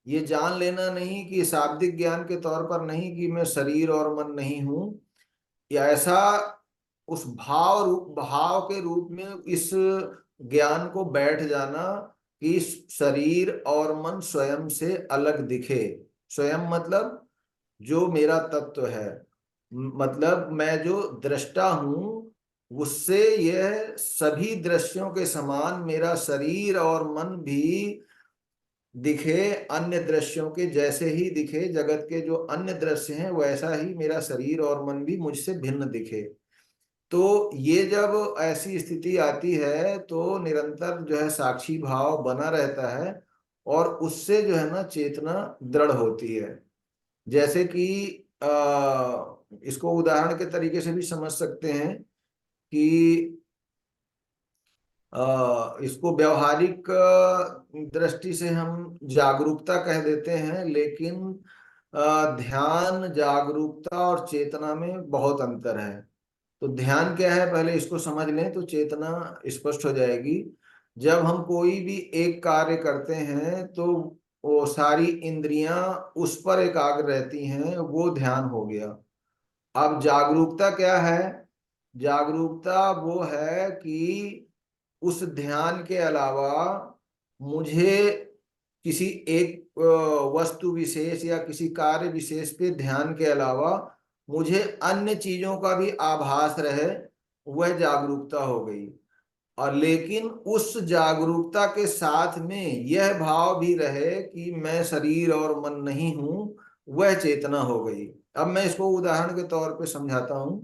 ये जान लेना नहीं कि शाब्दिक ज्ञान के तौर पर नहीं कि मैं शरीर और मन नहीं हूं, या ऐसा उस भाव के रूप में इस ज्ञान को बैठ जाना कि शरीर और मन स्वयं से अलग दिखे। स्वयं मतलब जो मेरा तत्व है, मतलब मैं जो दृष्टा हूं, उससे यह सभी दृश्यों के समान मेरा शरीर और मन भी दिखे, अन्य दृश्यों के जैसे ही दिखे। जगत के जो अन्य दृश्य हैं वैसा ही मेरा शरीर और मन भी मुझसे भिन्न दिखे। तो ये जब ऐसी स्थिति आती है तो निरंतर जो है साक्षी भाव बना रहता है, और उससे जो है ना चेतना दृढ़ होती है। जैसे कि इसको उदाहरण के तरीके से भी समझ सकते हैं कि इसको व्यवहारिक दृष्टि से हम जागरूकता कह देते हैं, लेकिन ध्यान, जागरूकता और चेतना में बहुत अंतर है। तो ध्यान क्या है पहले इसको समझ लें तो चेतना स्पष्ट हो जाएगी। जब हम कोई भी एक कार्य करते हैं तो वो सारी इंद्रियां उस पर एकाग्र रहती हैं, वो ध्यान हो गया। अब जागरूकता क्या है? जागरूकता वो है कि उस ध्यान के अलावा मुझे किसी एक वस्तु विशेष या किसी कार्य विशेष पे ध्यान के अलावा मुझे अन्य चीजों का भी आभास रहे, वह जागरूकता हो गई। और लेकिन उस जागरूकता के साथ में यह भाव भी रहे कि मैं शरीर और मन नहीं हूं, वह चेतना हो गई। अब मैं इसको उदाहरण के तौर पे समझाता हूं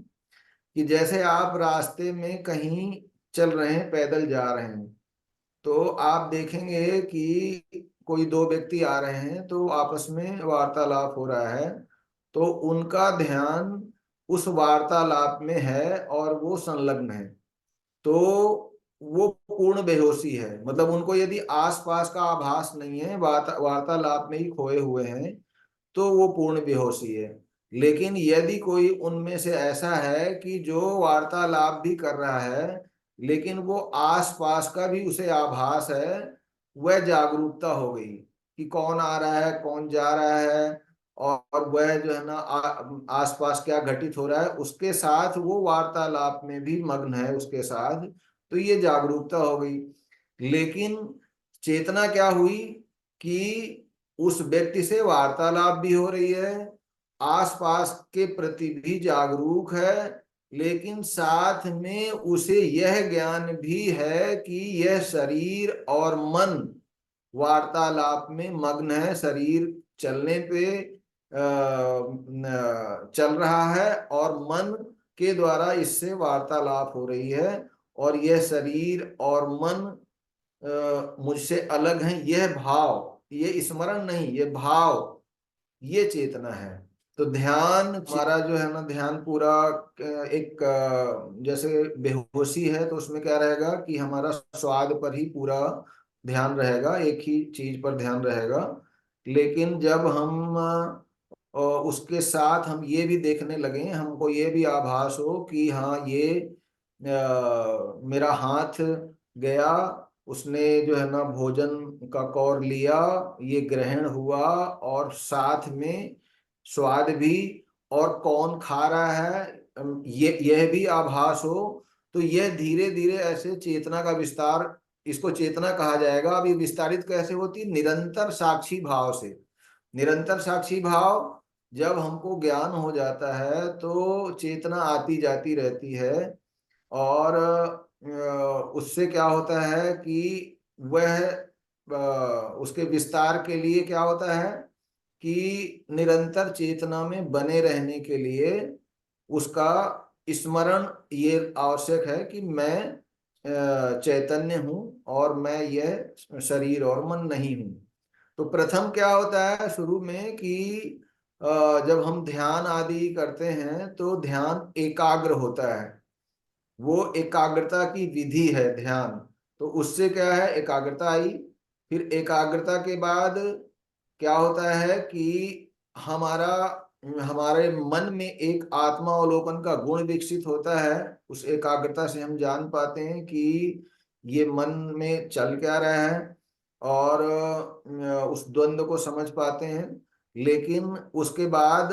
कि जैसे आप रास्ते में कहीं चल रहे हैं, पैदल जा रहे हैं, तो आप देखेंगे कि कोई दो व्यक्ति आ रहे हैं तो आपस में वार्तालाप हो रहा है, तो उनका ध्यान उस वार्तालाप में है और वो संलग्न है। तो वो पूर्ण बेहोशी है, मतलब उनको यदि आसपास का आभास नहीं है, वार्तालाप में ही खोए हुए हैं, तो वो पूर्ण बेहोशी है। लेकिन यदि कोई उनमें से ऐसा है कि जो वार्तालाप भी कर रहा है लेकिन वो आसपास का भी उसे आभास है, वह जागरूकता हो गई कि कौन आ रहा है, कौन जा रहा है, और वह जो है ना आसपास क्या घटित हो रहा है उसके साथ वो वार्तालाप में भी मग्न है उसके साथ। तो ये जागरूकता हो गई। लेकिन चेतना क्या हुई कि उस व्यक्ति से वार्तालाप भी हो रही है, आसपास के प्रति भी जागरूक है, लेकिन साथ में उसे यह ज्ञान भी है कि यह शरीर और मन वार्तालाप में मग्न है। शरीर चलने पे चल रहा है और मन के द्वारा इससे वार्तालाप हो रही है, और यह शरीर और मन मुझसे अलग हैं, यह भाव, ये स्मरण नहीं, ये भाव, ये चेतना है। तो ध्यान हमारा जो है ना, ध्यान पूरा एक जैसे बेहोशी है तो उसमें क्या रहेगा कि हमारा स्वाद पर ही पूरा ध्यान रहेगा, एक ही चीज पर ध्यान रहेगा। लेकिन जब हम उसके साथ हम ये भी देखने लगे, हमको ये भी आभास हो कि हाँ ये मेरा हाथ गया, उसने जो है ना भोजन का कौर लिया, ये ग्रहण हुआ, और साथ में स्वाद भी, और कौन खा रहा है ये यह भी आभास हो, तो यह धीरे धीरे ऐसे चेतना का विस्तार, इसको चेतना कहा जाएगा। अब ये विस्तारित कैसे होती? निरंतर साक्षी भाव से। निरंतर साक्षी भाव जब हमको ज्ञान हो जाता है तो चेतना आती जाती रहती है, और उससे क्या होता है कि वह उसके विस्तार के लिए क्या होता है कि निरंतर चेतना में बने रहने के लिए उसका स्मरण ये आवश्यक है कि मैं चैतन्य हूँ और मैं यह शरीर और मन नहीं हूँ। तो प्रथम क्या होता है शुरू में कि जब हम ध्यान आदि करते हैं तो ध्यान एकाग्र होता है, वो एकाग्रता की विधि है ध्यान। तो उससे क्या है, एकाग्रता आई। फिर एकाग्रता के बाद क्या होता है कि हमारा हमारे मन में एक आत्मावलोकन का गुण विकसित होता है। उस एकाग्रता से हम जान पाते हैं कि ये मन में चल क्या रहा है, और उस द्वंद्व को समझ पाते हैं। लेकिन उसके बाद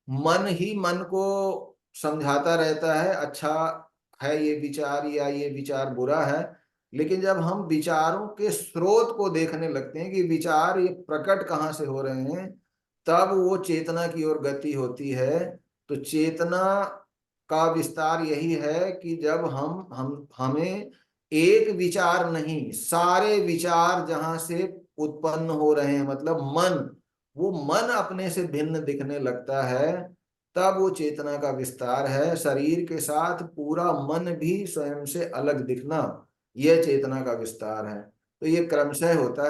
मन ही मन को समझाता रहता है, अच्छा है ये विचार या ये विचार बुरा है। लेकिन जब हम विचारों के स्रोत को देखने लगते हैं कि विचार ये प्रकट कहाँ से हो रहे हैं, तब वो चेतना की ओर गति होती है। तो चेतना का विस्तार यही है कि जब हम हमें एक विचार नहीं, सारे विचार जहां से उत्पन्न हो रहे हैं, मतलब मन, वो मन अपने से भिन्न दिखने लगता है, तब वो चेतना का विस्तार है। शरीर के साथ पूरा मन भी स्वयं से अलग दिखना, यह चेतना का विस्तार है। तो ये क्रमशः होता है।